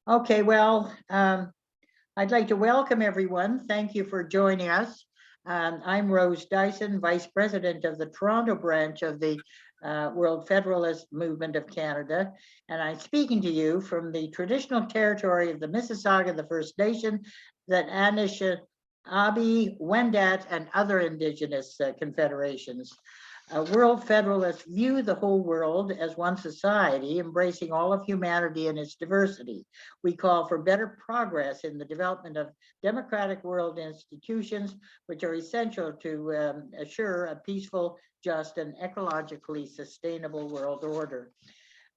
Okay, well, I'd like to welcome everyone. Thank you for joining us. I'm Rose Dyson, Vice President of the Toronto branch of the World Federalist Movement of Canada, and I'm speaking to you from the traditional territory of the Mississauga, the First Nation, the Anishinaabe, Wendat, and other Indigenous confederations. World Federalists view the whole world as one society, embracing all of humanity and its diversity. We call for better progress in the development of democratic world institutions, which are essential to assure a peaceful, just, and ecologically sustainable world order.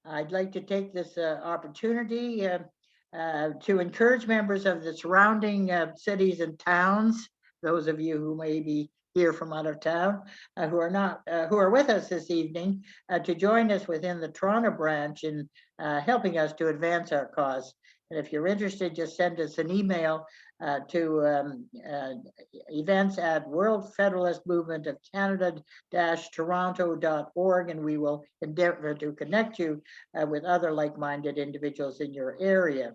I'd like to take this opportunity to encourage members of the surrounding cities and towns, those of you who may be here from out of town, who are with us this evening, to join us within the Toronto branch in helping us to advance our cause. And if you're interested, just send us an email to events at World Federalist Movement of Canada-Toronto.org, and we will endeavor to connect you with other like-minded individuals in your area.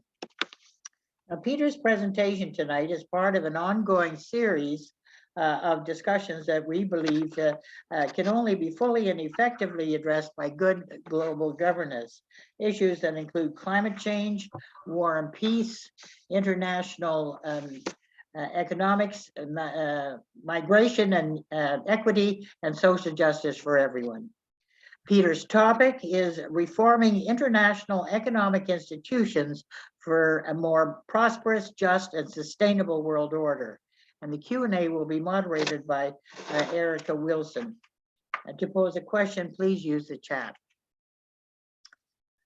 Now, Peter's presentation tonight is part of an ongoing series of discussions that we believe can only be fully and effectively addressed by good global governance. Issues that include climate change, war and peace, international economics, migration and equity, and social justice for everyone. Peter's topic is reforming international economic institutions for a more prosperous, just, and sustainable world order. And the Q&A will be moderated by Erica Wilson. And to pose a question, please use the chat.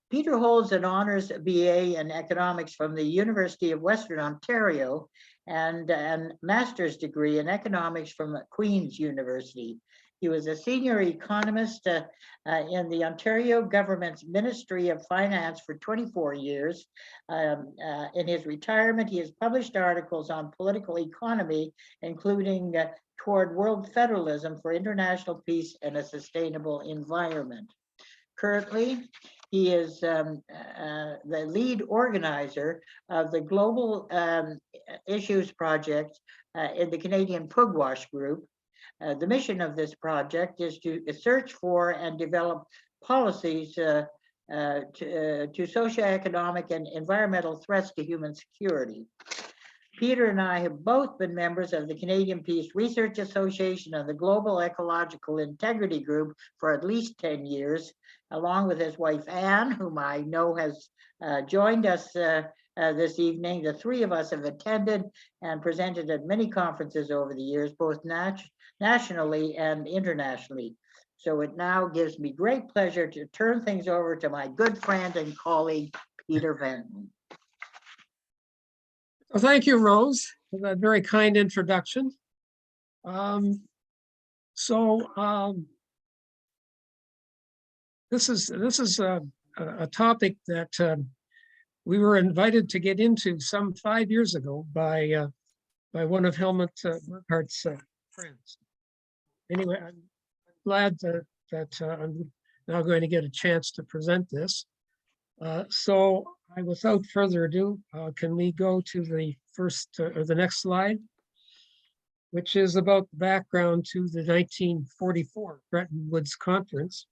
Peter holds an honors BA in economics from the University of Western Ontario and a master's degree in economics from Queen's University. He was a senior economist in the Ontario government's Ministry of Finance for 24 years. In his retirement, he has published articles on political economy, including Toward World Federalism for International Peace and a Sustainable Environment. Currently, he is the lead organizer of the Global Issues Project in the Canadian Pugwash Group. The mission of this project is to search for and develop policies to socioeconomic and environmental threats to human security. Peter and I have both been members of the Canadian Peace Research Association and the Global Ecological Integrity Group for at least 10 years, along with his wife Anne, whom I know has joined us this evening. The three of us have attended and presented at many conferences over the years, both nationally and internationally. So it now gives me great pleasure to turn things over to my good friend and colleague, Peter Venton. Well, thank you, Rose, for that very kind introduction. This is a topic that we were invited to get into some 5 years ago by one of Helmut Burkhart's friends. Anyway, I'm glad that I'm now going to get a chance to present this. Without further ado, can we go to the first or the next slide, which is about the background to the 1944 Bretton Woods Conference.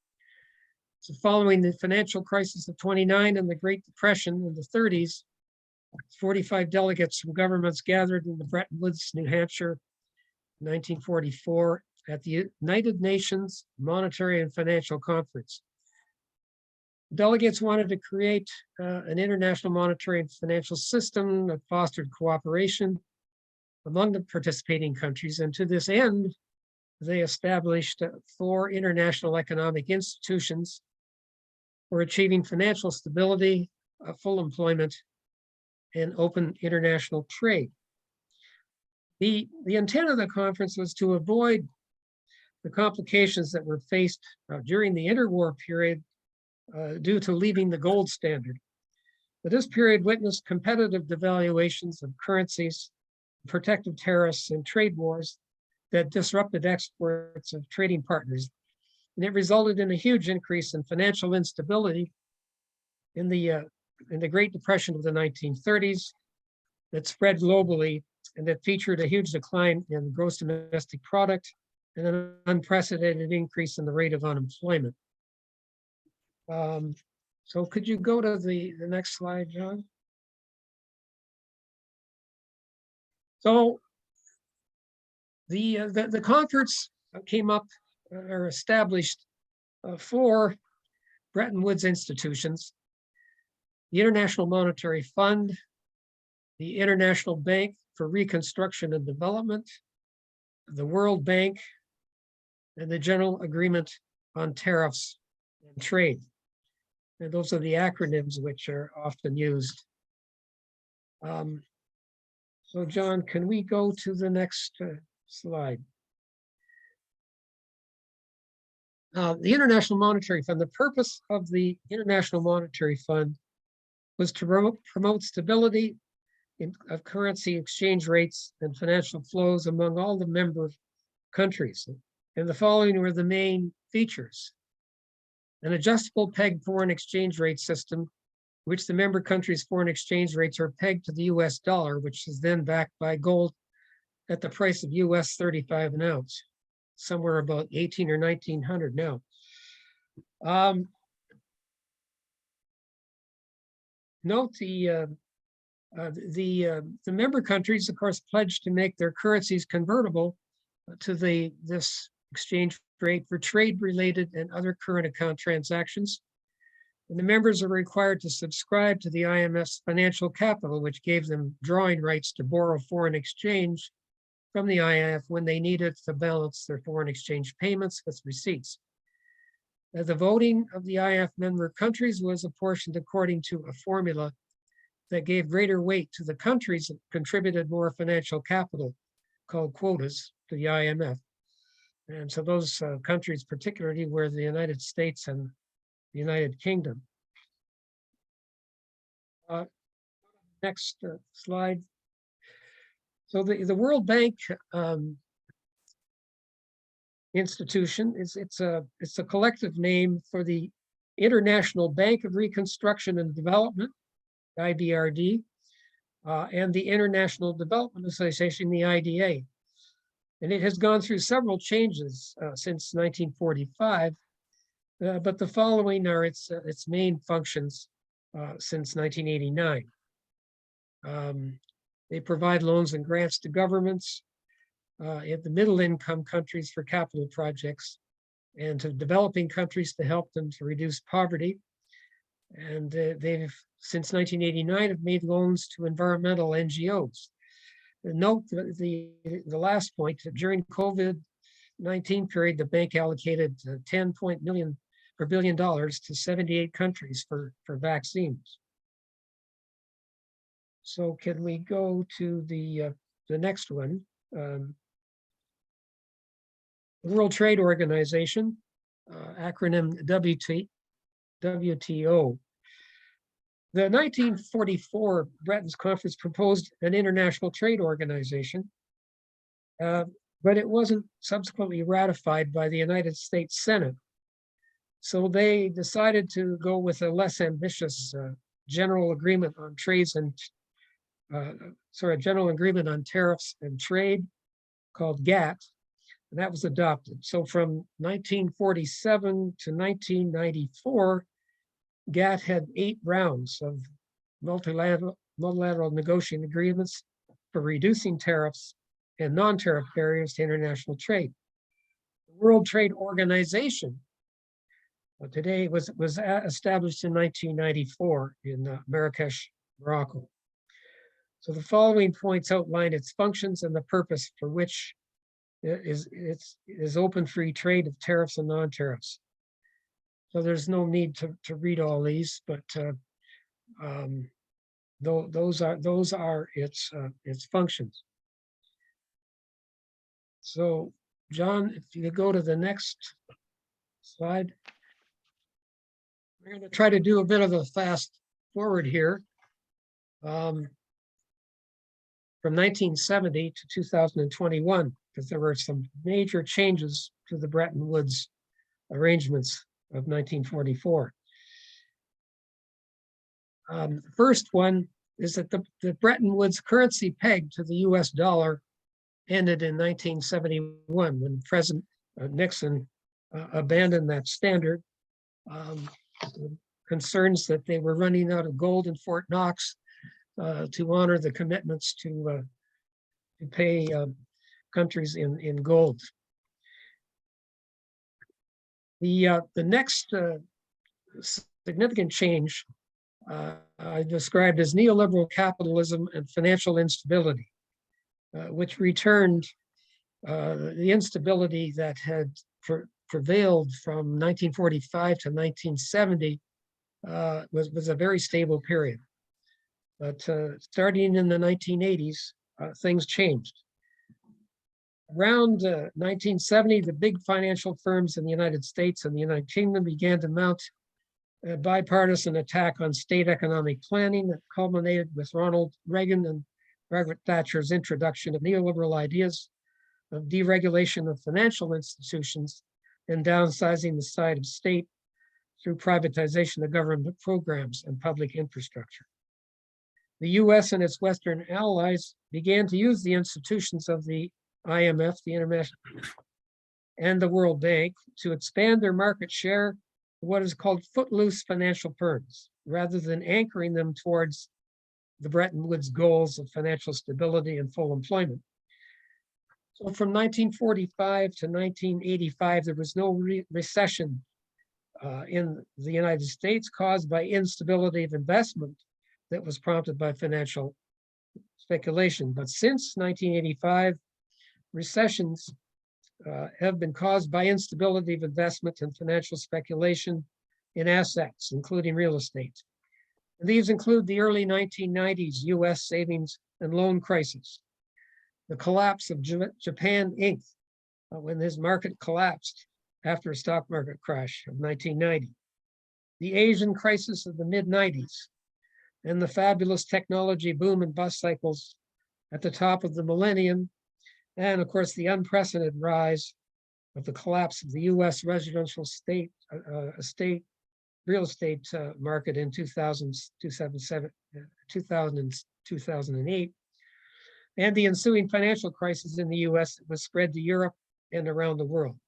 So following the financial crisis of '29 and the Great Depression in the '30s, 45 delegates from governments gathered in the Bretton Woods, New Hampshire, 1944 at the United Nations Monetary and Financial Conference. Delegates wanted to create an international monetary and financial system that fostered cooperation among the participating countries. And to this end, they established 4 international economic institutions for achieving financial stability, full employment, and open international trade. The intent of the conference was to avoid the complications that were faced during the interwar period due to leaving the gold standard. But this period witnessed competitive devaluations of currencies, protective tariffs, and trade wars that disrupted exports of trading partners. And it resulted in a huge increase in financial instability in the in the Great Depression of the 1930s that spread globally and that featured a huge decline in gross domestic product and an unprecedented increase in the rate of unemployment. So could you go to the next slide, John? So the conference came up or established four Bretton Woods institutions: the International Monetary Fund, the International Bank for Reconstruction and Development, the World Bank, and the General Agreement on Tariffs and Trade. And those are the acronyms which are often used. So John, can we go to the next slide? The International Monetary Fund, the purpose of the International Monetary Fund was to promote stability of currency exchange rates and financial flows among all the member countries. And the following were the main features: an adjustable peg foreign exchange rate system, which the member countries' foreign exchange rates are pegged to the US dollar, which is then backed by gold at the price of US 35 an ounce, somewhere about 18 or 1900 now. Note the member countries, of course, pledged to make their currencies convertible to this exchange rate for trade-related and other current account transactions. And the members are required to subscribe to the IMF's financial capital, which gave them drawing rights to borrow foreign exchange from the IMF when they needed to balance their foreign exchange payments with receipts. The voting of the IMF member countries was apportioned according to a formula that gave greater weight to the countries that contributed more financial capital, called quotas, to the IMF. And so those countries particularly were the United States and the United Kingdom. Next slide. So the World Bank institution it's a collective name for the International Bank of Reconstruction and Development, IBRD, and the International Development Association, the IDA. And it has gone through several changes since 1945, but the following are its main functions since 1989. They provide loans and grants to governments in the middle income countries for capital projects, and to developing countries to help them to reduce poverty. And they've, since 1989, have made loans to environmental NGOs. And note the last point: during COVID-19 period, the bank allocated $10 billion to 78 countries for vaccines. So can we go to the next one? The World Trade Organization, acronym WTO. The 1944 Bretton Conference proposed an international trade organization, but it wasn't subsequently ratified by the United States Senate. So they decided to go with a less ambitious general agreement on trades and general agreement on tariffs and trade, called GATT, and that was adopted. So from 1947 to 1994, GATT had 8 rounds of multilateral negotiating agreements for reducing tariffs and non-tariff barriers to international trade. The World Trade Organization today was established in 1994 in Marrakesh, Morocco. So the following points outline its functions and the purpose for which it is open free trade of tariffs and non-tariffs. So there's no need to read all these, but those are its functions. So John, if you could go to the next slide. We're going to try to do a bit of a fast forward here. From 1970 to 2021, because there were some major changes to the Bretton Woods arrangements of 1944. The first one is that the Bretton Woods currency pegged to the US dollar ended in 1971 when President Nixon abandoned that standard. Concerns that they were running out of gold in Fort Knox to honor the commitments to pay countries in gold. The next significant change I described as neoliberal capitalism and financial instability, which returned the instability that had prevailed from 1945 to 1970 was a very stable period. But starting in the 1980s, things changed. Around 1970, the big financial firms in the United States and the United Kingdom began to mount a bipartisan attack on state economic planning that culminated with Ronald Reagan and Margaret Thatcher's introduction of neoliberal ideas of deregulation of financial institutions and downsizing the size of state through privatization of government programs and public infrastructure. The US and its Western allies began to use the institutions of the IMF, the International, and the World Bank to expand their market share of what is called footloose financial firms, rather than anchoring them towards the Bretton Woods goals of financial stability and full employment. So from 1945 to 1985, there was no recession in the United States caused by instability of investment that was prompted by financial speculation. But since 1985, recessions have been caused by instability of investment and financial speculation in assets, including real estate. And these include the early 1990s US savings and loan crisis, the collapse of Japan Inc., when this market collapsed after a stock market crash of 1990, the Asian crisis of the mid-90s, and the fabulous technology boom and bust cycles at the top of the millennium, and of course the unprecedented rise of the collapse of the US residential real estate market in 2008, and the ensuing financial crisis in the US that was spread to Europe and around the world.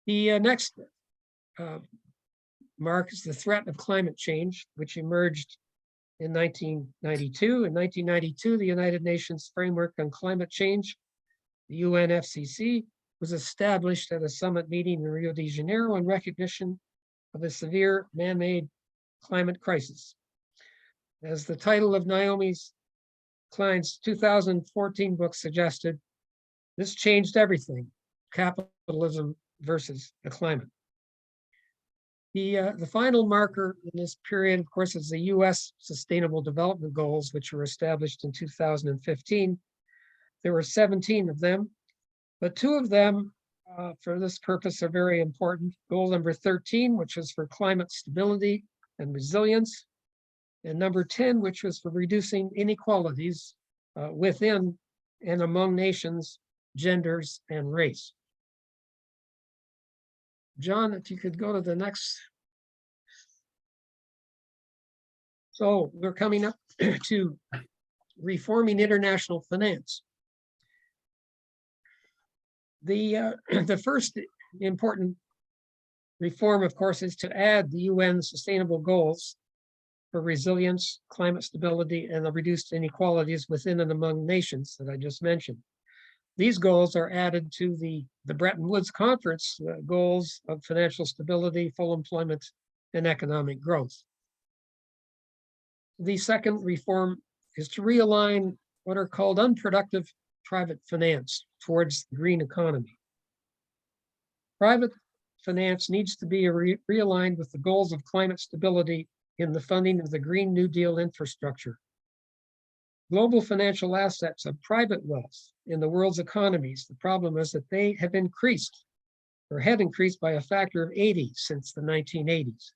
The next mark is the threat of climate change, which emerged in 1992. In 1992, the United Nations Framework on Climate Change, the UNFCCC, was established at a summit meeting in Rio de Janeiro in recognition of a severe man-made climate crisis. As the title of Naomi Klein's 2014 book suggested, this changed everything: capitalism versus the climate. The final marker in this period, of course, is the US Sustainable Development Goals, which were established in 2015. There were 17 of them, but 2 of them for this purpose are very important. Goal number 13, which is for climate stability and resilience, and number 10, which was for reducing inequalities within and among nations, genders, and race. John, if you could go to the next. So we're coming up to reforming international finance. The first important reform, of course, is to add the UN Sustainable Goals for resilience, climate stability, and the reduced inequalities within and among nations that I just mentioned. These goals are added to the Bretton Woods Conference goals of financial stability, full employment, and economic growth. The second reform is to realign what are called unproductive private finance towards the green economy. Private finance needs to be realigned with the goals of climate stability in the funding of the Green New Deal infrastructure. Global financial assets of private wealth in the world's economies, the problem is that they have increased or had increased by a factor of 80 since the 1980s,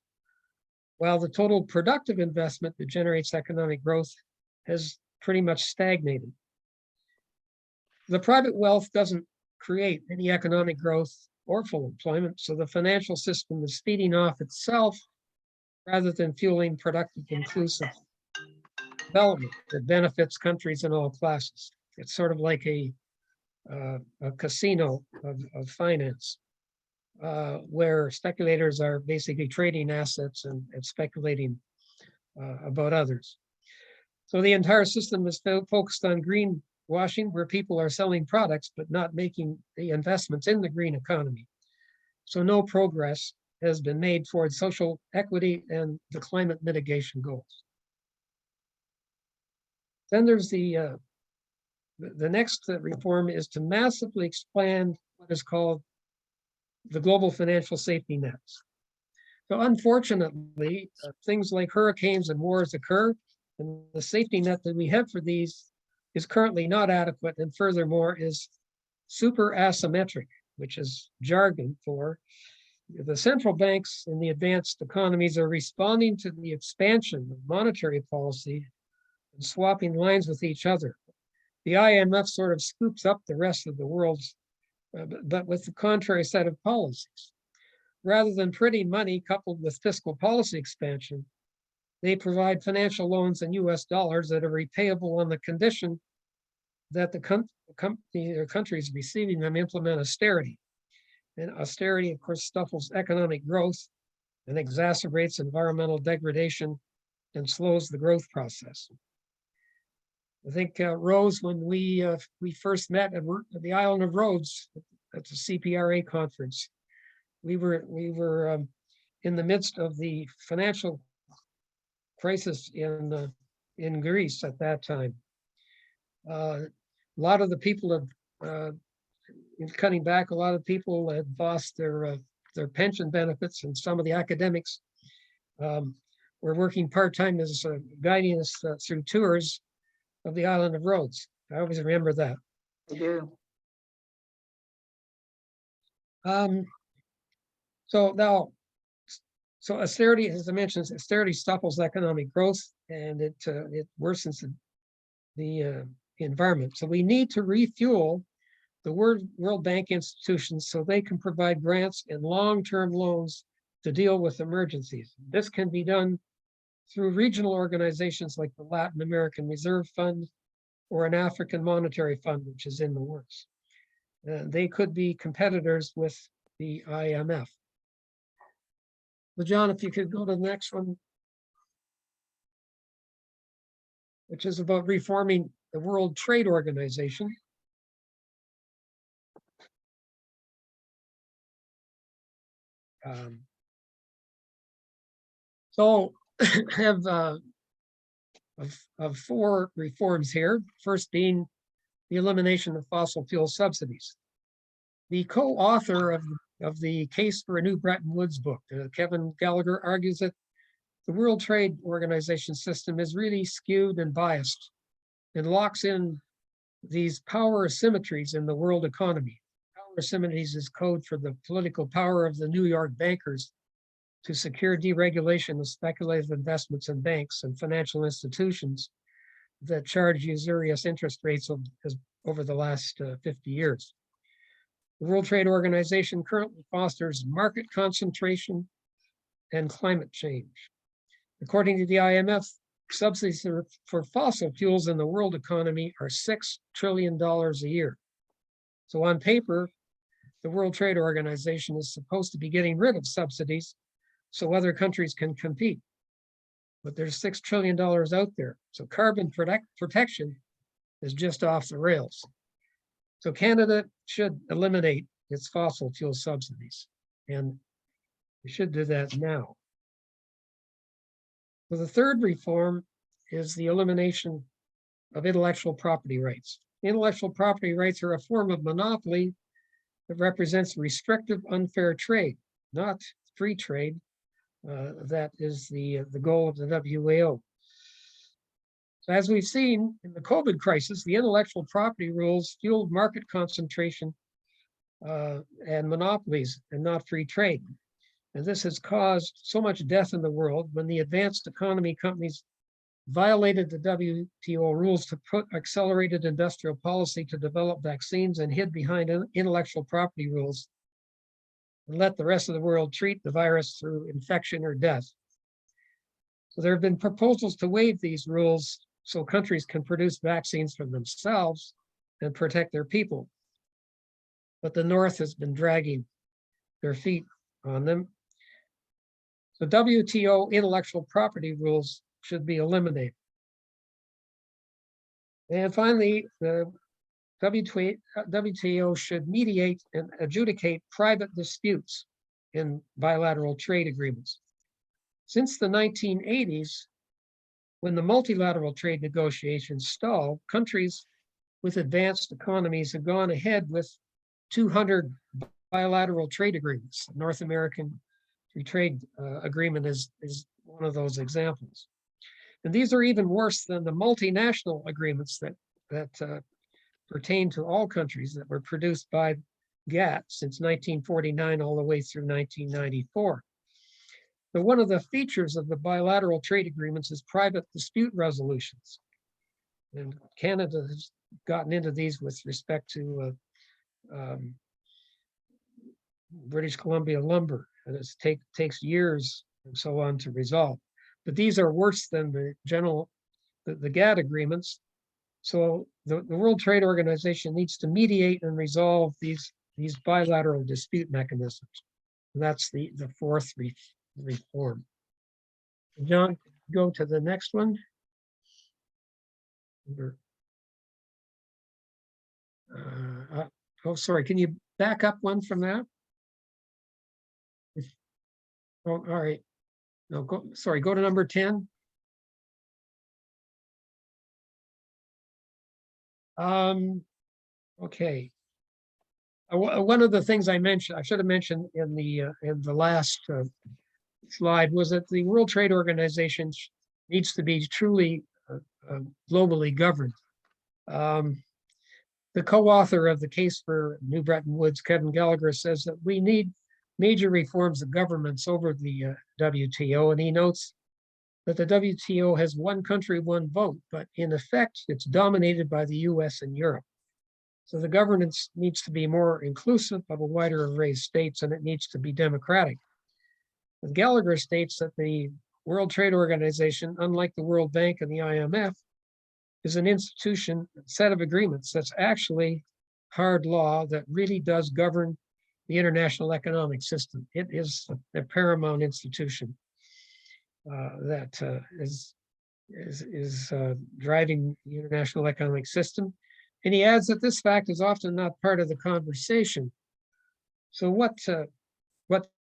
while the total productive investment that generates economic growth has pretty much stagnated. The private wealth doesn't create any economic growth or full employment, so the financial system is feeding off itself rather than fueling productive, inclusive development that benefits countries in all classes. It's sort of like a casino of finance, where speculators are basically trading assets and speculating about others. So the entire system is focused on greenwashing, where people are selling products but not making the investments in the green economy. So no progress has been made towards social equity and the climate mitigation goals. Then there's the next reform is to massively expand what is called the global financial safety nets. So unfortunately, things like hurricanes and wars occur, and the safety net that we have for these is currently not adequate, and furthermore is super asymmetric, which is jargon for the central banks in the advanced economies are responding to the expansion of monetary policy and swapping lines with each other. The IMF sort of scoops up the rest of the world's, but with the contrary set of policies. Rather than printing money coupled with fiscal policy expansion, they provide financial loans in US dollars that are repayable on the condition that the company or countries receiving them implement austerity. And austerity, of course, stifles economic growth and exacerbates environmental degradation and slows the growth process. I think, Rose, when we first met at the island of Rhodes at the CPRA conference, we were in the midst of the financial crisis in Greece at that time. A lot of the people have, in cutting back, a lot of people had lost their pension benefits, and some of the academics were working part-time as guiding us through tours of the island of Rhodes. I always remember that. I do. So austerity, as I mentioned, austerity stifles economic growth, and it worsens the environment. So we need to refuel the World Bank institutions so they can provide grants and long-term loans to deal with emergencies. This can be done through regional organizations like the Latin American Reserve Fund or an African Monetary Fund, which is in the works. They could be competitors with the IMF. Well, John, if you could go to the next one, which is about reforming the World Trade Organization. So I have of four reforms here. First being the elimination of fossil fuel subsidies. The co-author of the Case for a New Bretton Woods book, Kevin Gallagher, argues that the World Trade Organization system is really skewed and biased and locks in these power asymmetries in the world economy. Power asymmetries is code for the political power of the New York bankers to secure deregulation of speculative investments in banks and financial institutions that charge usurious interest rates over the last 50 years. The World Trade Organization currently fosters market concentration and climate change. According to the IMF, subsidies for fossil fuels in the world economy are $6 trillion a year. So on paper, the World Trade Organization is supposed to be getting rid of subsidies so other countries can compete. But there's $6 trillion out there. So carbon protection is just off the rails. So Canada should eliminate its fossil fuel subsidies, and we should do that now. So the third reform is the elimination of intellectual property rights. Intellectual property rights are a form of monopoly that represents restrictive, unfair trade, not free trade. That is the goal of the WAO. So as we've seen in the COVID crisis, the intellectual property rules fueled market concentration and monopolies and not free trade. And this has caused so much death in the world when the advanced economy companies violated the WTO rules to put accelerated industrial policy to develop vaccines and hid behind intellectual property rules and let the rest of the world treat the virus through infection or death. So there have been proposals to waive these rules so countries can produce vaccines for themselves and protect their people. But the North has been dragging their feet on them. The WTO intellectual property rules should be eliminated. And finally, the WTO should mediate and adjudicate private disputes in bilateral trade agreements. Since the 1980s, when the multilateral trade negotiations stalled, countries with advanced economies have gone ahead with 200 bilateral trade agreements. The North American Free Trade Agreement is one of those examples. And these are even worse than the multinational agreements that pertain to all countries that were produced by GATT since 1949 all the way through 1994. But one of the features of the bilateral trade agreements is private dispute resolutions. And Canada has gotten into these with respect to British Columbia lumber, and it takes years and so on to resolve. But these are worse than the GATT agreements. So the World Trade Organization needs to mediate and resolve these bilateral dispute mechanisms. And that's the fourth reform. John, go to the next one. Oh, sorry, can you back up one from that? Oh, all right. No, go to number 10. Okay. One of the things I should have mentioned in the last slide was that the World Trade Organization needs to be truly globally governed. The co-author of the case for New Bretton Woods, Kevin Gallagher, says that we need major reforms of governments over the WTO, and he notes that the WTO has one country, one vote, but in effect, it's dominated by the US and Europe. So the governance needs to be more inclusive of a wider array of states, and it needs to be democratic. And Gallagher states that the World Trade Organization, unlike the World Bank and the IMF, is an institution, a set of agreements that's actually hard law that really does govern the international economic system. It is a paramount institution that is driving the international economic system. And he adds that this fact is often not part of the conversation. So what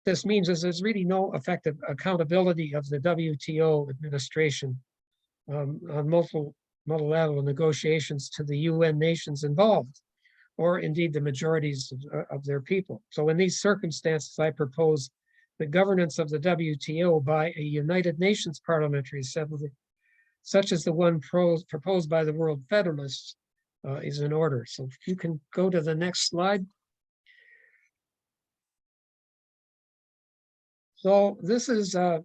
this means is there's really no effective accountability of the WTO administration on multilateral negotiations to the UN nations involved, or indeed the majorities of their people. So in these circumstances, I propose the governance of the WTO by a United Nations Parliamentary Assembly, such as the one proposed by the World Federalists, is in order. So if you can go to the next slide. So this is a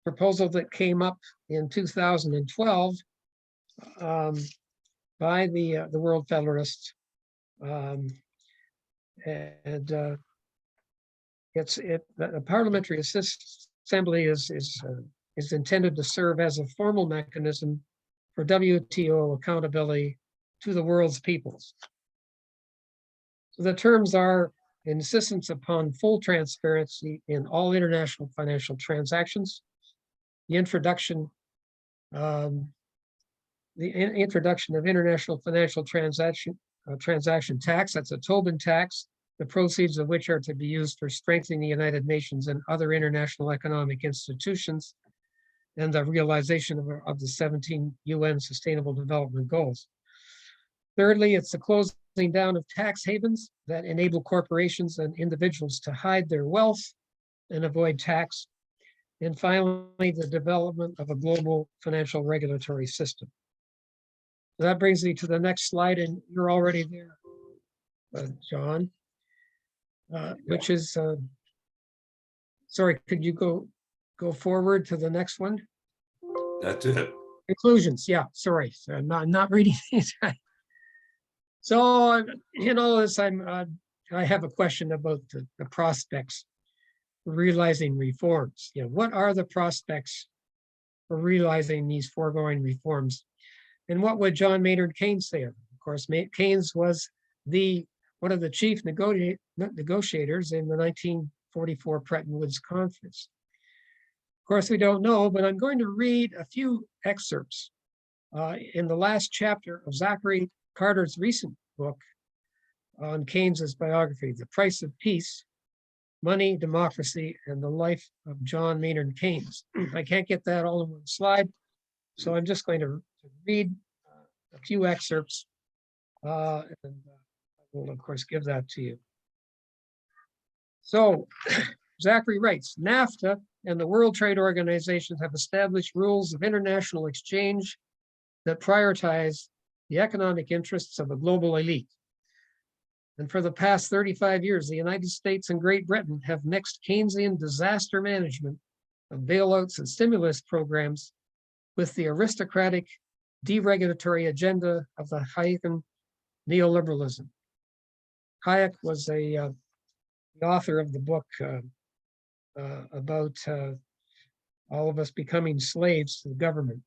proposal that came up in 2012 by the World Federalists, and the Parliamentary Assembly is intended to serve as a formal mechanism for WTO accountability to the world's peoples. So the terms are insistence upon full transparency in all international financial transactions, the introduction of international financial transaction tax, that's a Tobin tax, the proceeds of which are to be used for strengthening the United Nations and other international economic institutions, and the realization of the 17 UN Sustainable Development Goals. Thirdly, it's the closing down of tax havens that enable corporations and individuals to hide their wealth and avoid tax. And finally, the development of a global financial regulatory system. So that brings me to the next slide, and you're already there, John, which is, sorry, could you go forward to the next one? That's it. Conclusions, yeah, sorry, so I'm not reading these right. So in all this, I have a question about the prospects. realizing reforms. What are the prospects for realizing these foregoing reforms? And what would John Maynard Keynes say of them? Of course, Keynes was one of the chief negotiators in the 1944 Bretton Woods Conference. Of course, we don't know, but I'm going to read a few excerpts in the last chapter of Zachary Carter's recent book on Keynes's biography, The Price of Peace, Money, Democracy, and the Life of John Maynard Keynes. I can't get that all in one slide, so I'm just going to read a few excerpts, and I will, of course, give that to you. So, Zachary writes, NAFTA and the World Trade Organization have established rules of international exchange that prioritize the economic interests of a global elite. And for the past 35 years, the United States and Great Britain have mixed Keynesian disaster management of bailouts and stimulus programs with the aristocratic deregulatory agenda of the Hayekian neoliberalism. Hayek was the author of the book about all of us becoming slaves to the government.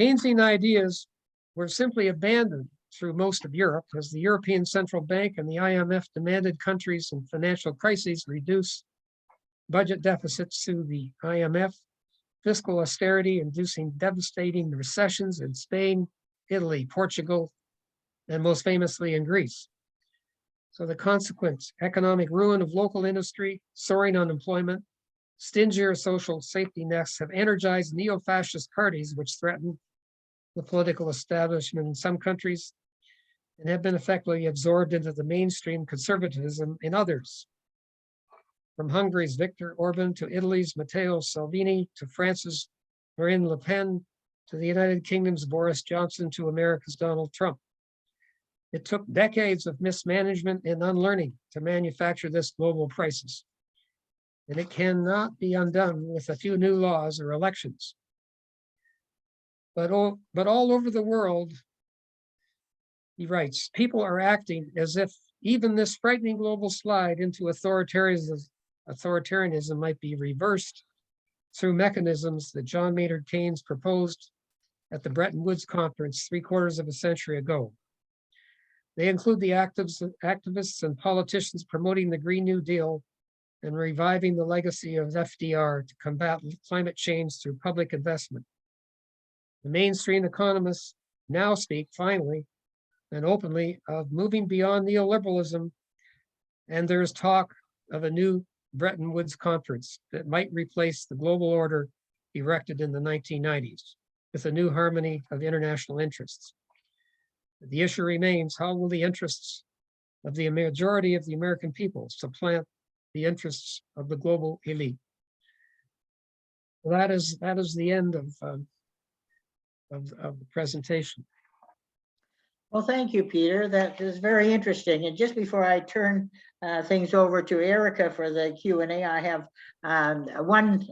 Keynesian ideas were simply abandoned through most of Europe as the European Central Bank and the IMF demanded countries in financial crises reduce budget deficits to the IMF, fiscal austerity inducing devastating recessions in Spain, Italy, Portugal, and most famously in Greece. So the consequent economic ruin of local industry, soaring unemployment, stingier social safety nets have energized neo-fascist parties which threaten the political establishment in some countries and have been effectively absorbed into the mainstream conservatism in others. From Hungary's Viktor Orban to Italy's Matteo Salvini to France's Marine Le Pen to the United Kingdom's Boris Johnson to America's Donald Trump. It took decades of mismanagement and unlearning to manufacture this global crisis, and it cannot be undone with a few new laws or elections. But all over the world, he writes, people are acting as if even this frightening global slide into authoritarianism might be reversed through mechanisms that John Maynard Keynes proposed at the Bretton Woods Conference 3/4 of a century ago. They include the activists and politicians promoting the Green New Deal and reviving the legacy of FDR to combat climate change through public investment. The mainstream economists now speak finally and openly of moving beyond neoliberalism, and there is talk of a new Bretton Woods Conference that might replace the global order erected in the 1990s with a new harmony of international interests. The issue remains, how will the interests of the majority of the American people supplant the interests of the global elite? That is the end of the presentation. Well, thank you, Peter. That is very interesting. And just before I turn things over to Erica for the Q&A, I have one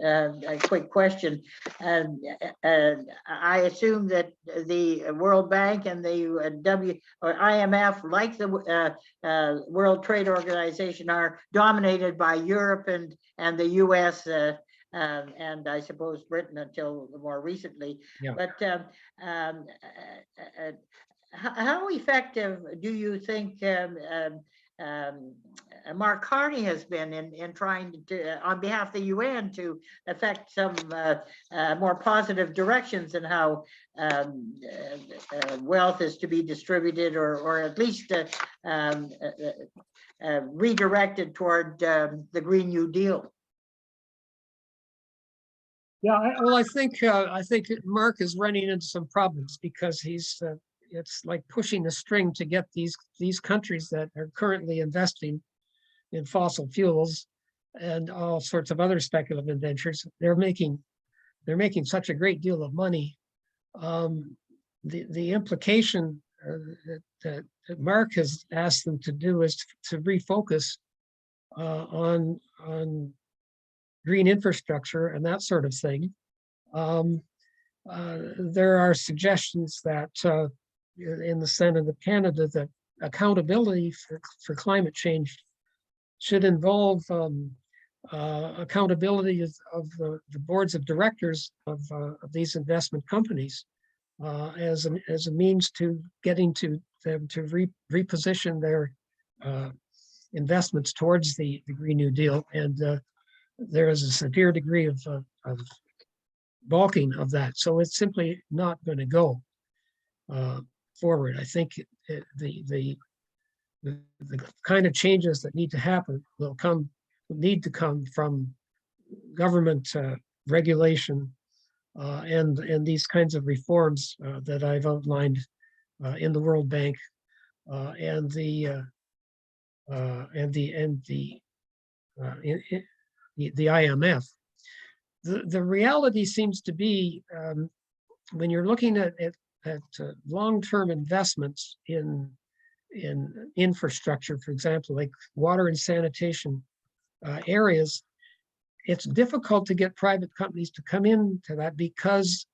quick question. I assume that the World Bank and the IMF, like the World Trade Organization, are dominated by Europe and the US, and I suppose Britain until more recently. Yeah. But how effective do you think Mark Carney has been in trying to, on behalf of the UN, to affect some more positive directions in how wealth is to be distributed, or at least redirected toward the Green New Deal? Yeah, I think Mark is running into some problems because it's like pushing a string to get these countries that are currently investing in fossil fuels and all sorts of other speculative ventures. They're making such a great deal of money. The implication that Mark has asked them to do is to refocus on green infrastructure and that sort of thing. There are suggestions that in the Senate of Canada that accountability for climate change should involve accountability of the boards of directors of these investment companies as a means to getting to them to reposition their investments towards the Green New Deal. And there is a severe degree of balking of that. So it's simply not going to go forward. I think the kind of changes that need to happen need to come from government regulation and these kinds of reforms that I've outlined in the World Bank and the IMF. The reality seems to be when you're looking at long-term investments in infrastructure, for example, like water and sanitation areas, it's difficult to get private companies to come into that because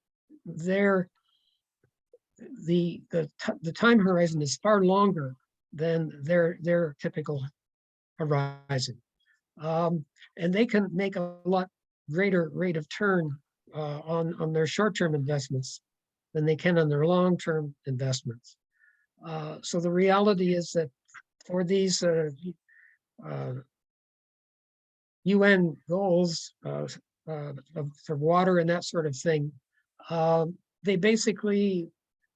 the time horizon is far longer than their typical horizon, and they can make a lot greater rate of turn on their short-term investments than they can on their long-term investments. So the reality is that for these UN goals for water and that sort of thing, they basically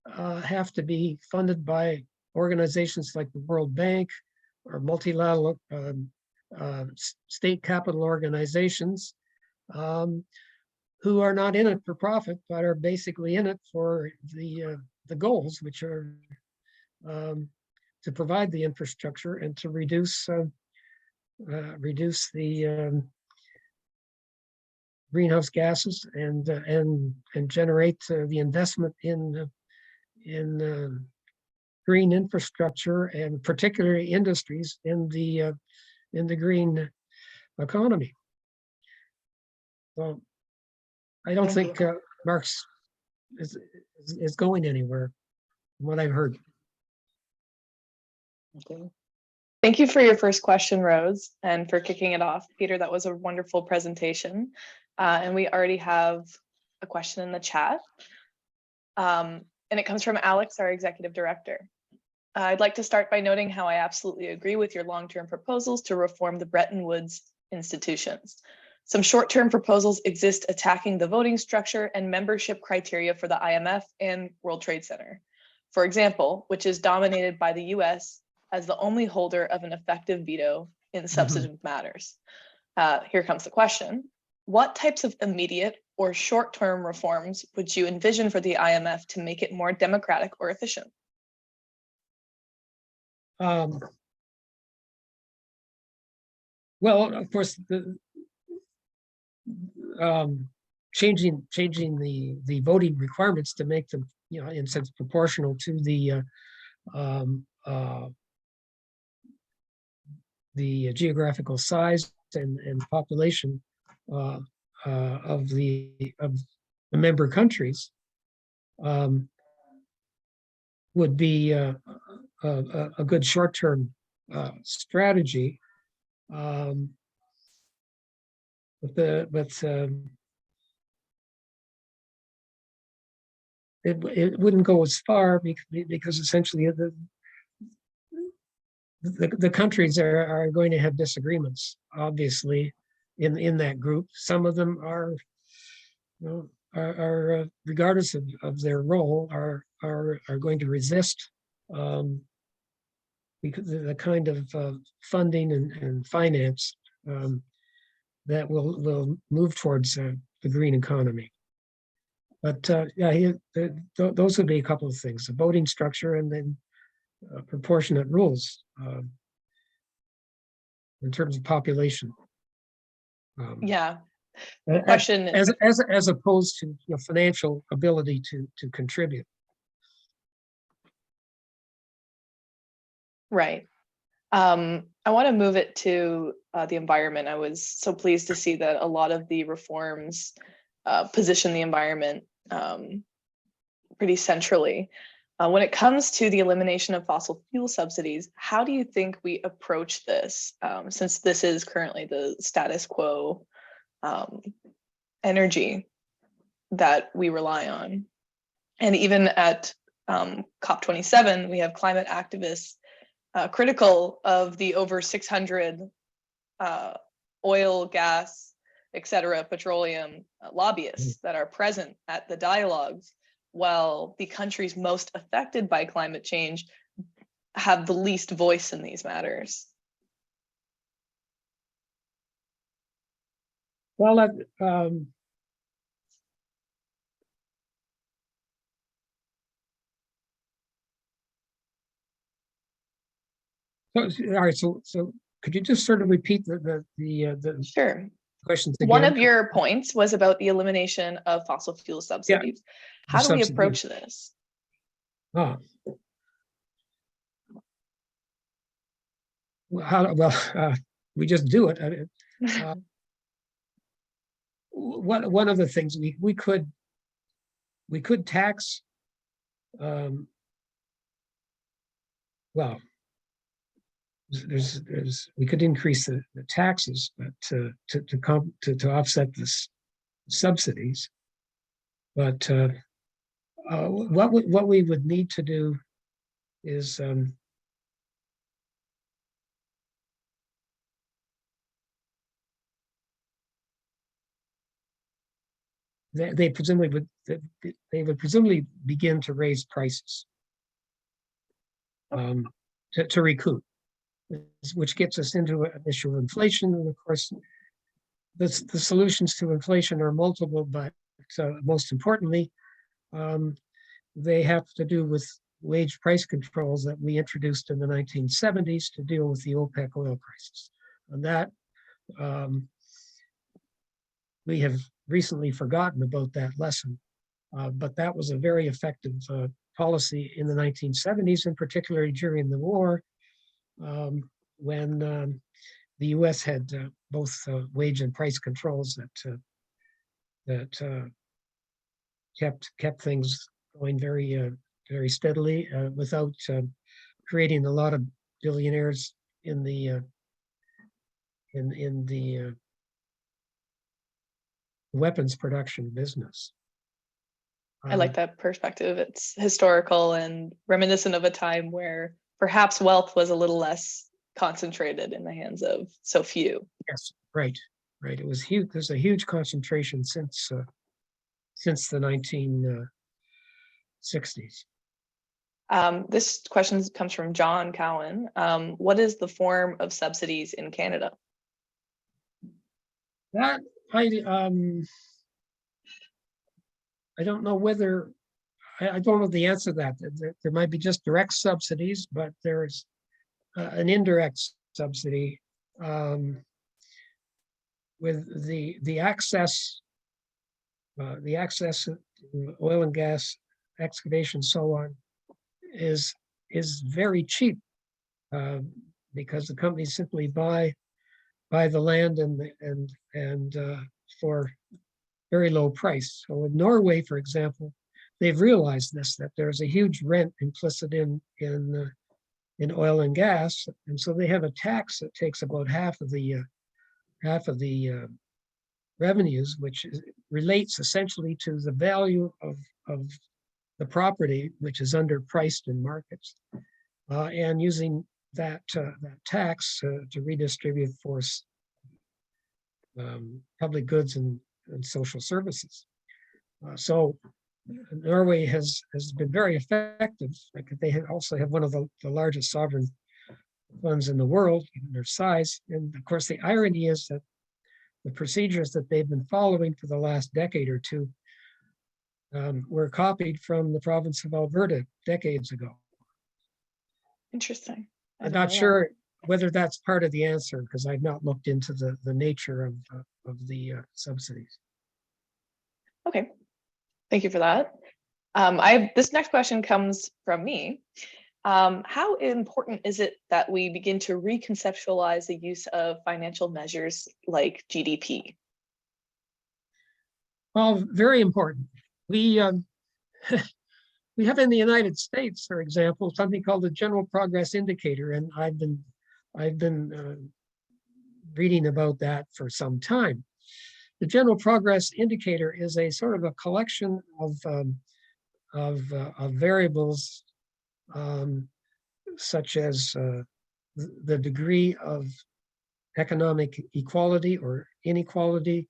have to be funded by organizations like the World Bank or multilateral state capital organizations who are not in it for profit, but are basically in it for the goals, which are to provide the infrastructure and to reduce the greenhouse gases and generate the investment in green infrastructure and particularly industries in the green economy. So I don't think Marx is going anywhere, from what I've heard. Okay. Thank you for your first question, Rose, and for kicking it off. Peter, that was a wonderful presentation. And we already have a question in the chat. And it comes from Alex, our executive director. I'd like to start by noting how I absolutely agree with your long-term proposals to reform the Bretton Woods institutions. Some short-term proposals exist attacking the voting structure and membership criteria for the IMF and World Trade Center. For example, which is dominated by the US as the only holder of an effective veto in substantive matters. Here comes the question. What types of immediate or short-term reforms would you envision for the IMF to make it more democratic or efficient? Well, of course, changing the voting requirements to make them, in a sense, proportional to the geographical size and population of the member countries would be a good short-term strategy. It wouldn't go as far because essentially the countries are going to have disagreements, obviously, in that group. Some of them are regardless of their role, are going to resist because the kind of funding and finance that will move towards the green economy. But those would be a couple of things: the voting structure and then proportionate rules in terms of population. Yeah. Question as opposed to financial ability to contribute. Right. I want to move it to the environment. I was so pleased to see that a lot of the reforms position the environment pretty centrally. When it comes to the elimination of fossil fuel subsidies, how do you think we approach this, since this is currently the status quo energy that we rely on? And even at COP27, we have climate activists critical of the over 600 oil, gas, etc., petroleum lobbyists that are present at the dialogues, while the countries most affected by climate change have the least voice in these matters. Well, all right. So could you just sort of repeat the Sure. questions again? One of your points was about the elimination of fossil fuel subsidies. How do we approach this? Oh. We just do it. One of the things we could tax. Well, we could increase the taxes, but to offset the subsidies. But what we would need to do is they would presumably begin to raise prices to recoup, which gets us into an issue of inflation. And of course, the solutions to inflation are multiple, but most importantly, they have to do with wage price controls that we introduced in the 1970s to deal with the OPEC oil prices. And that we have recently forgotten about that lesson, but that was a very effective policy in the 1970s, and particularly during the war, when the U.S. had both wage and price controls that kept things going very steadily without creating a lot of billionaires in the weapons production business. I like that perspective. It's historical and reminiscent of a time where perhaps wealth was a little less concentrated in the hands of so few. Yes, right. It was huge. There's a huge concentration since the 1960s. This question comes from John Cowan. What is the form of subsidies in Canada? That I don't know whether I don't know the answer to that. There might be just direct subsidies, but there's an indirect subsidy with the access to oil and gas excavation, so on, is very cheap because the companies simply buy the land and for very low price. So in Norway, for example, they've realized this, that there's a huge rent implicit in oil and gas, and so they have a tax that takes about half of the revenues, which relates essentially to the value of the property, which is underpriced in markets, and using that tax to redistribute for public goods and social services. So Norway has been very effective. Like they also have one of the largest sovereign funds in the world, given their size. And of course, the irony is that the procedures that they've been following for the last decade or two were copied from the province of Alberta decades ago. Interesting. I'm not sure whether that's part of the answer, because I've not looked into the nature of the subsidies. Okay, thank you for that. This next question comes from me. How important is it that we begin to reconceptualize the use of financial measures like GDP? Well, very important. We We have in the United States, for example, something called the General Progress Indicator, and I've been reading about that for some time. The General Progress Indicator is a sort of a collection of variables such as the degree of economic equality or inequality,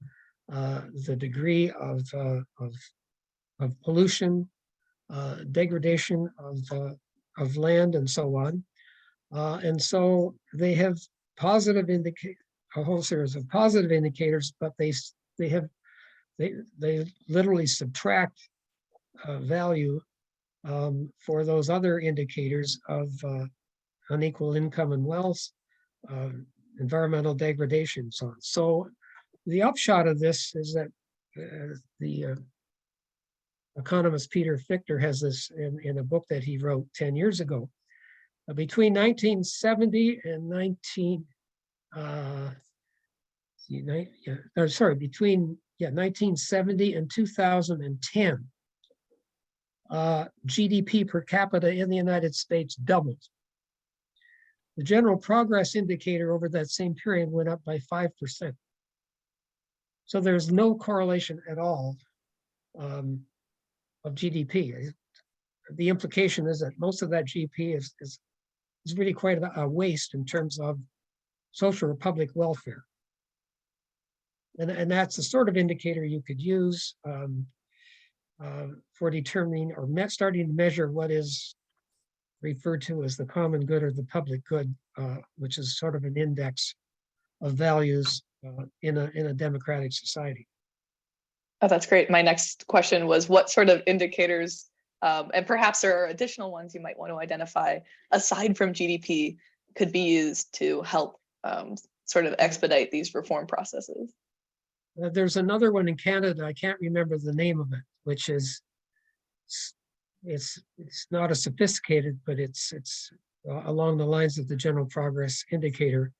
the degree of pollution, degradation of land, and so on. And so they have a whole series of positive indicators, but they literally subtract value for those other indicators of unequal income and wealth, environmental degradation, and so on. So the upshot of this is that the economist Peter Fichter has this in a book that he wrote 10 years ago. Between 1970 and between 1970 and 2010, GDP per capita in the United States doubled. The General Progress Indicator over that same period went up by 5%. So there's no correlation at all of GDP. The implication is that most of that GDP is really quite a waste in terms of social or public welfare. And that's the sort of indicator you could use for determining or starting to measure what is referred to as the common good or the public good, which is sort of an index of values in a democratic society. Oh, that's great. My next question was what sort of indicators, and perhaps there are additional ones you might want to identify aside from GDP, could be used to help sort of expedite these reform processes. There's another one in Canada, I can't remember the name of it, which is, it's not as sophisticated, but it's along the lines of the General Progress Indicator.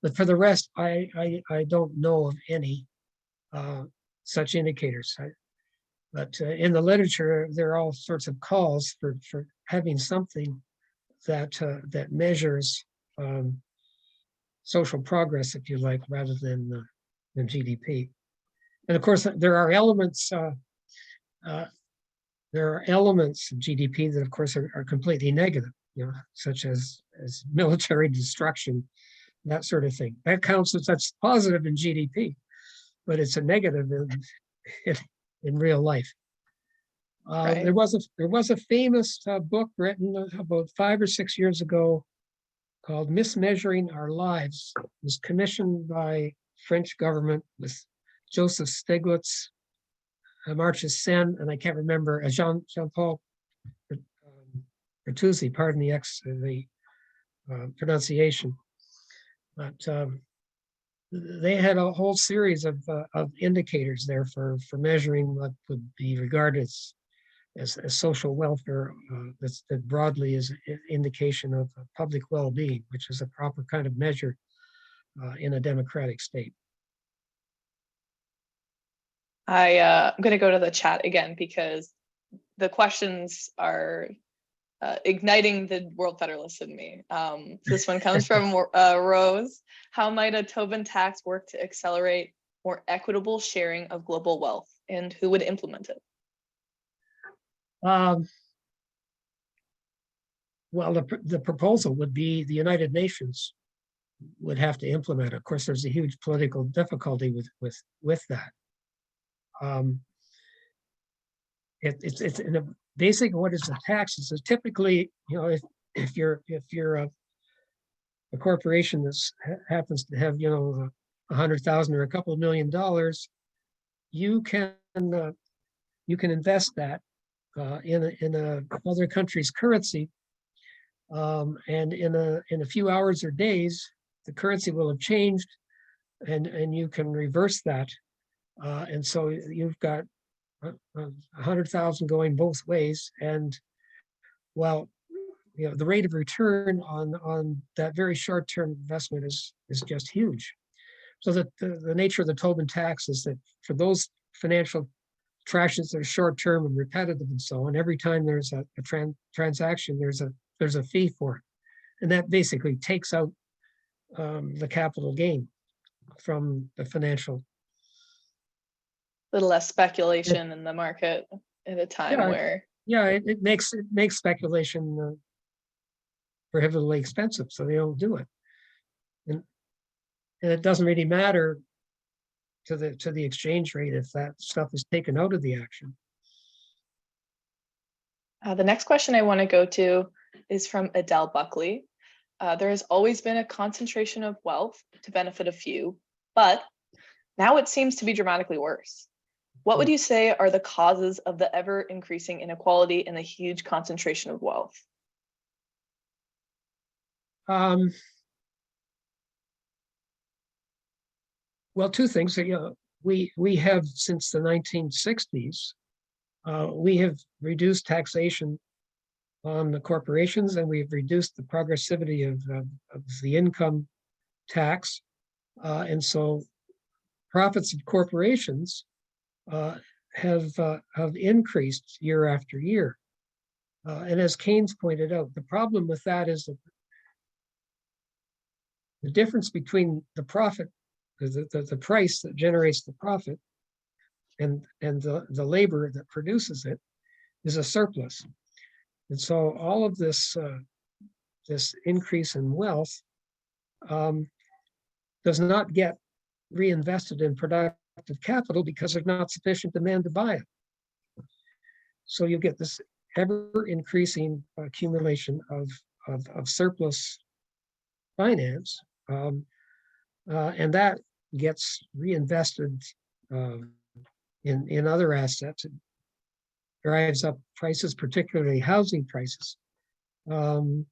But for the rest, I don't know of any such indicators. But in the literature, there are all sorts of calls for having something that measures social progress, if you like, rather than GDP. And of course, there are elements of GDP that, of course, are completely negative, such as military destruction, that sort of thing. That counts as that's positive in GDP, but it's a negative in real life. Right. There was a famous book written about 5 or 6 years ago called "Mismeasuring Our Lives." It was commissioned by French government with Joseph Stiglitz, Amartya Sen, and I can't remember, Jean-Paul Bertuzzi, pardon the pronunciation. But they had a whole series of indicators there for measuring what would be regarded as social welfare that broadly is an indication of public well-being, which is a proper kind of measure in a democratic state. I'm going to go to the chat again because the questions are igniting the world federalist in me. This one comes from Rose. How might a Tobin tax work to accelerate more equitable sharing of global wealth, and who would implement it? Well, the proposal would be the United Nations would have to implement it. Of course, there's a huge political difficulty with that. It's in a basic, what is the tax? It's typically, if you're a corporation that happens to have, $100,000 or a couple of $1 million, you can invest that in another country's currency, and in a few hours or days, the currency will have changed, and you can reverse that, and so you've got 100,000 going both ways, and well, the rate of return on that very short-term investment is just huge. So that the nature of the Tobin tax is that for those financial trashes are short-term and repetitive and so on. Every time there's a transaction, there's a fee for it. And that basically takes out the capital gain from the financial. Little less speculation in the market at a time Yeah, where, Yeah, it makes speculation prohibitively expensive, so they don't do it. And it doesn't really matter to the exchange rate if that stuff is taken out of the action. the next question I want to go to is from Adele Buckley. There has always been a concentration of wealth to benefit a few, but now it seems to be dramatically worse. What would you say are the causes of the ever increasing inequality and the huge concentration of wealth? Well, two things. We have since the 1960s, we have reduced taxation on the corporations, and we've reduced the progressivity of the income tax, and so profits of corporations have increased year after year. And as Keynes pointed out, the problem with that is that the difference between the profit, the price that generates the profit, and the labor that produces it is a surplus. And so all of this increase in wealth does not get reinvested in productive capital because there's not sufficient demand to buy it. So you get this ever increasing accumulation of surplus finance, and that gets reinvested in other assets. It drives up prices, particularly housing prices, and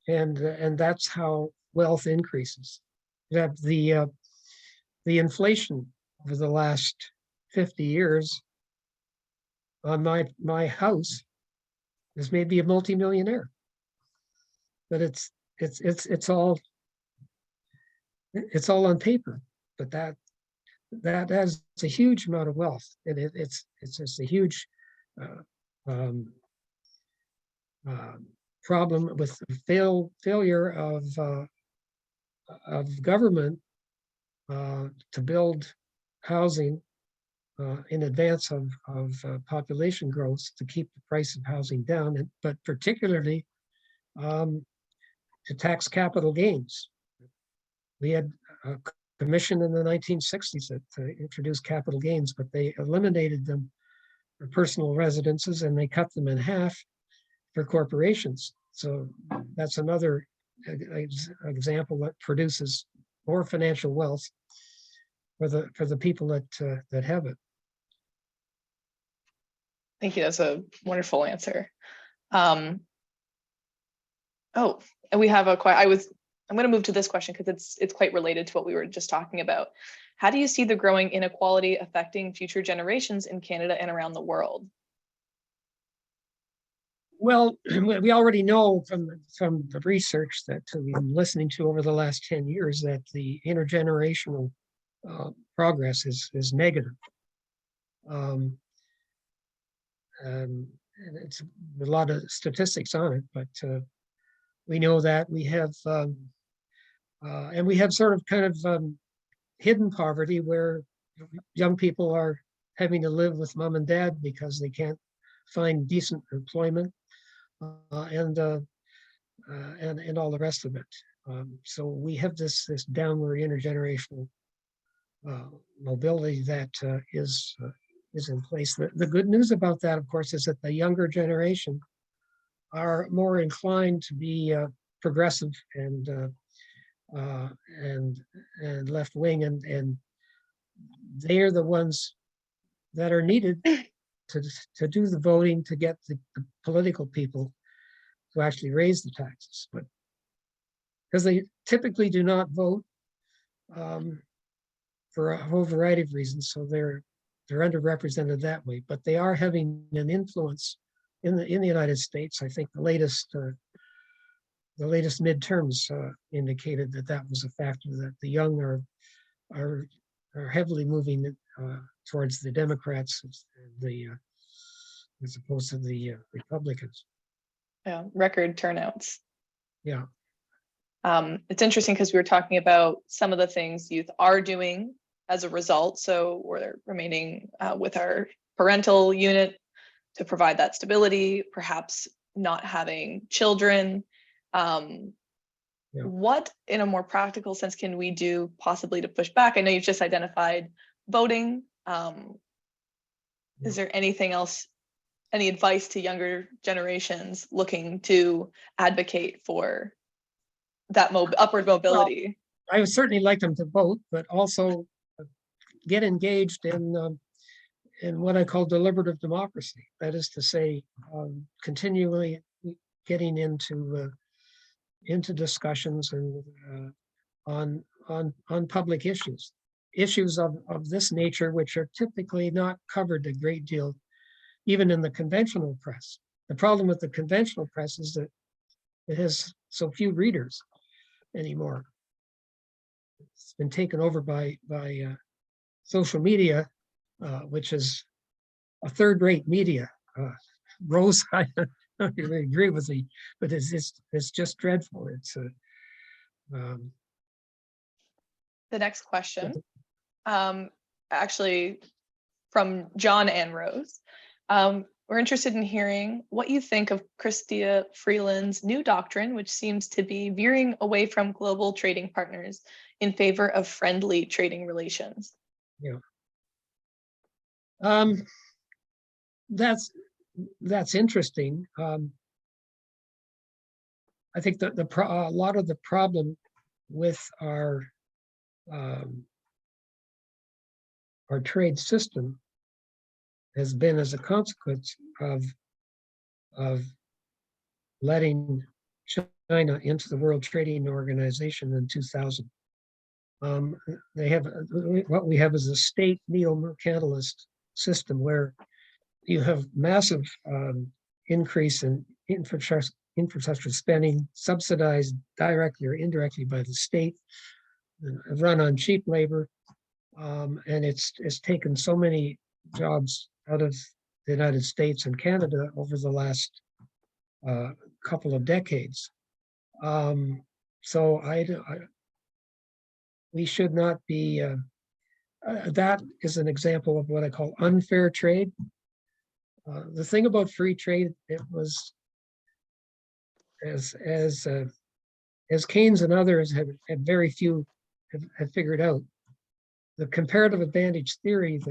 that's how wealth increases. That the inflation over the last 50 years on my house is maybe a multimillionaire, but it's all on paper. But that has a huge amount of wealth, and it's just a huge problem with the failure of government to build housing in advance of population growth to keep the price of housing down, but particularly to tax capital gains. We had a commission in the 1960s that introduced capital gains, but they eliminated them for personal residences and they cut them in half for corporations. So that's another example that produces more financial wealth for the people that have it. Thank you. That's a wonderful answer. Oh, and we have I'm going to move to this question because it's quite related to what we were just talking about. How do you see the growing inequality affecting future generations in Canada and around the world? Well, we already know from the research that we've been listening to over the last 10 years that the intergenerational progress is negative. And it's a lot of statistics on it, but we know that we have sort of kind of hidden poverty where young people are having to live with mom and dad because they can't find decent employment, and all the rest of it. So we have this downward intergenerational mobility that is in place. The good news about that, of course, is that the younger generation are more inclined to be progressive and left wing, and they are the ones that are needed to do the voting, to get the political people to actually raise the taxes. But because they typically do not vote for a whole variety of reasons, so they're underrepresented that way. But they are having an influence in the United States. I think the latest midterms indicated that was a factor, that the young are heavily moving towards the Democrats, as opposed to the Republicans. Yeah, record turnouts. Yeah. It's interesting because we were talking about some of the things youth are doing as a result. So we're remaining with our parental unit to provide that stability, perhaps not having children. What, in a more practical sense, can we do possibly to push back? I know you've just identified voting. Is there anything else, any advice to younger generations looking to advocate for that upward mobility? Well, I would certainly like them to vote, but also get engaged in what I call deliberative democracy. That is to say, continually getting into discussions and on public issues of this nature, which are typically not covered a great deal, even in the conventional press. The problem with the conventional press is that it has so few readers anymore. It's been taken over by social media, which is a third-rate media. Rose, I don't really agree with me, but it's just dreadful. It's the next question, actually from John and Rose. We're interested in hearing what you think of Chrystia Freeland's new doctrine, which seems to be veering away from global trading partners in favor of friendly trading relations. Yeah. That's interesting. I think that a lot of the problem with our trade system has been as a consequence of letting China into the World Trading Organization in 2000. They have what we have is a state neo-mercantilist system where you have massive increase in infrastructure spending, subsidized directly or indirectly by the state, run on cheap labor, and it's taken so many jobs out of the United States and Canada over the last couple of decades. So we should not be. That is an example of what I call unfair trade. The thing about free trade, it was as Keynes and others have very few have figured out, the comparative advantage theory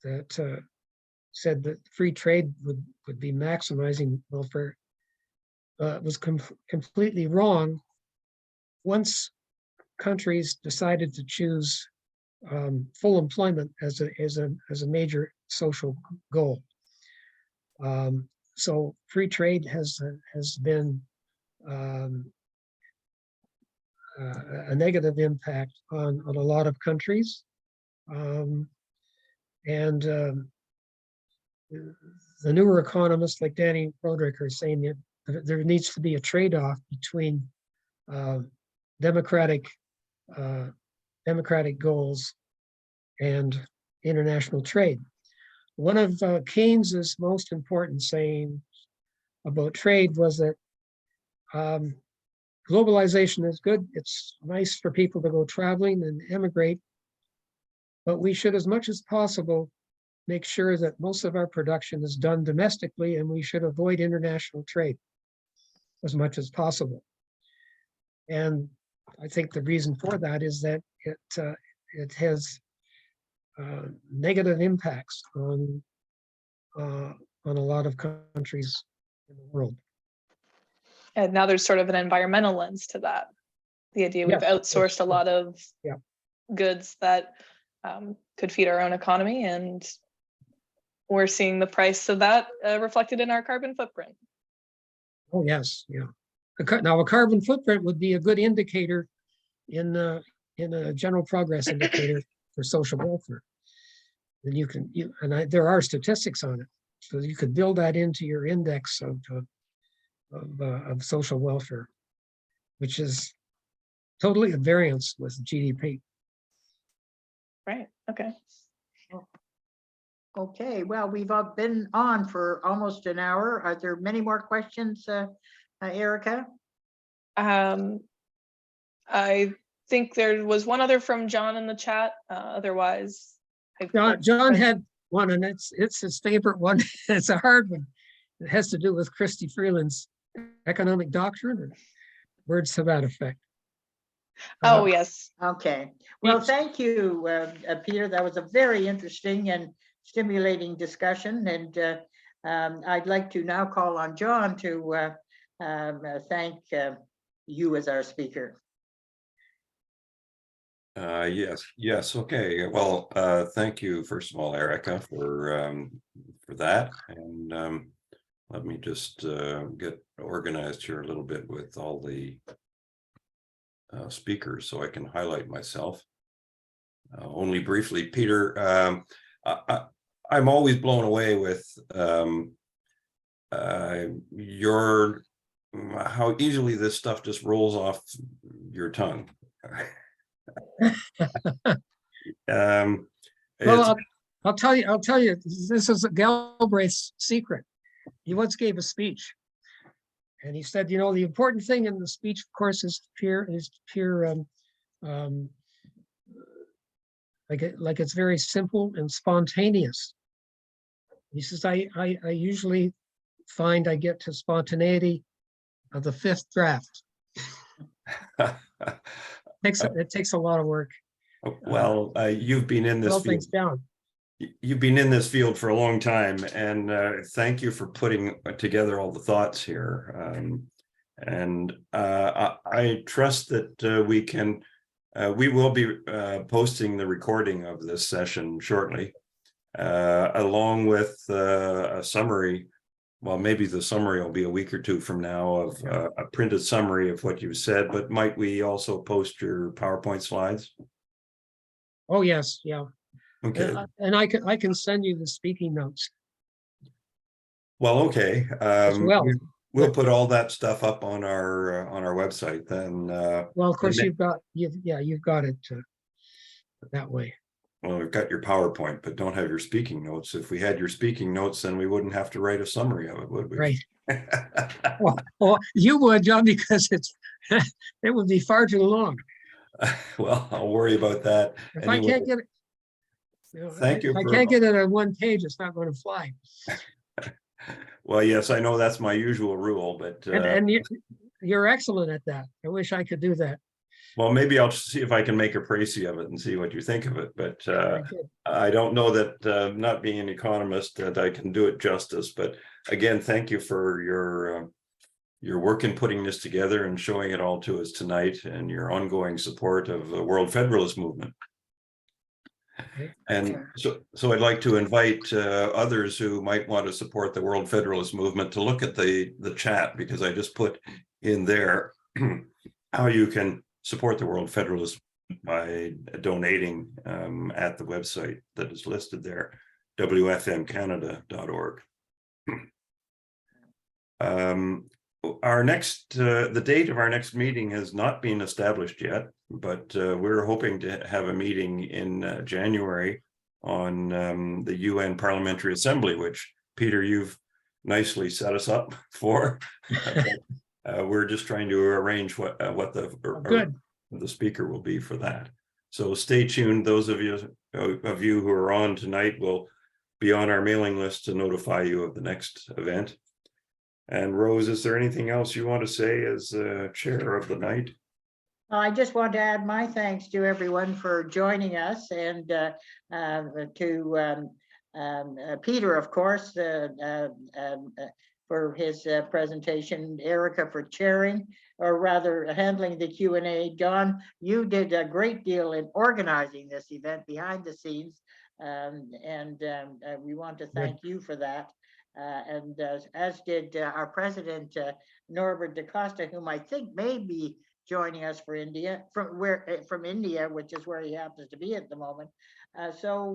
that said that free trade would be maximizing welfare was completely wrong once countries decided to choose full employment as a major social goal. So free trade has been a negative impact on a lot of countries, and the newer economists like Danny Roderick are saying that there needs to be a trade-off between democratic goals and international trade. One of Keynes's most important sayings about trade was that globalization is good. It's nice for people to go traveling and emigrate, but we should, as much as possible, make sure that most of our production is done domestically, and we should avoid international trade as much as possible. And I think the reason for that is that it has negative impacts on a lot of countries in the world. And now there's sort of an environmental lens to that. The idea we've outsourced a lot of goods that could feed our own economy, and we're seeing the price of that reflected in our carbon footprint. Oh yes, yeah. Now a carbon footprint would be a good indicator in a general progress indicator for social welfare. And there are statistics on it, so you could build that into your index of social welfare, which is totally at variance with GDP. Right. Okay. Okay, well, we've been on for almost an hour. Are there many more questions, Erica? I think there was one other from John in the chat. Otherwise, John had one, and it's his favorite one. It's a hard one. It has to do with Christy Freeland's economic doctrine, or words to that effect. Oh, yes. Okay, well, thank you, Peter. That was a very interesting and stimulating discussion. And I'd like to now call on John to thank you as our speaker. Yes. Okay. Well, thank you, first of all, Erica, for that. And let me just get organized here a little bit with all the speakers so I can highlight myself. Only briefly, Peter, I'm always blown away with how easily this stuff just rolls off your tongue. Well, I'll tell you, this is Galbraith's secret. He once gave a speech, and he said, the important thing in the speech, of course, is pure, like it's very simple and spontaneous. He says, I usually find I get to spontaneity of the fifth draft. It takes a lot of work. Well, you've been in this field. You've been in this field for a long time, and thank you for putting together all the thoughts here. I trust that we will be posting the recording of this session shortly, along with a summary. Well, maybe the summary will be a week or two from now of a printed summary of what you said, but might we also post your PowerPoint slides? Oh, yes, yeah. Okay. And I can send you the speaking notes. Well, okay. Well. We'll put all that stuff up on our website then. Well, of course, you've got it that way. Well, we've got your PowerPoint, but don't have your speaking notes. If we had your speaking notes, then we wouldn't have to write a summary of it, would we? Right. well, you would, John, because it would be far too long. Well, I'll worry about that. If anyway, I can't get it, thank you. If I can't get it on one page, it's not going to fly. Well, yes, I know that's my usual rule, but and you're excellent at that. I wish I could do that. Well, maybe I'll see if I can make a précis of it and see what you think of it. But I don't know that, not being an economist, that I can do it justice. But again, thank you for your work in putting this together and showing it all to us tonight, and your ongoing support of the World Federalist Movement. And so I'd like to invite others who might want to support the World Federalist Movement to look at the chat, because I just put in there how you can support the World Federalist by donating at the website that is listed there, wfmcanada.org. The date of our next meeting has not been established yet, but we're hoping to have a meeting in January on the UN Parliamentary Assembly, which, Peter, you've nicely set us up for. We're just trying to arrange what the speaker will be for that. So stay tuned. Those of you who are on tonight will be on our mailing list to notify you of the next event. And Rose, is there anything else you want to say as chair of the night? I just want to add my thanks to everyone for joining us, and to Peter, of course, for his presentation, Erica for chairing, or rather handling the Q&A. John, you did a great deal in organizing this event behind the scenes, and we want to thank you for that. And as did our president, Norbert DaCosta, whom I think may be joining us from India, which is where he happens to be at the moment. So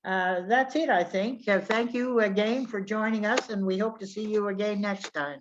that's it, I think. Thank you again for joining us, and we hope to see you again next time.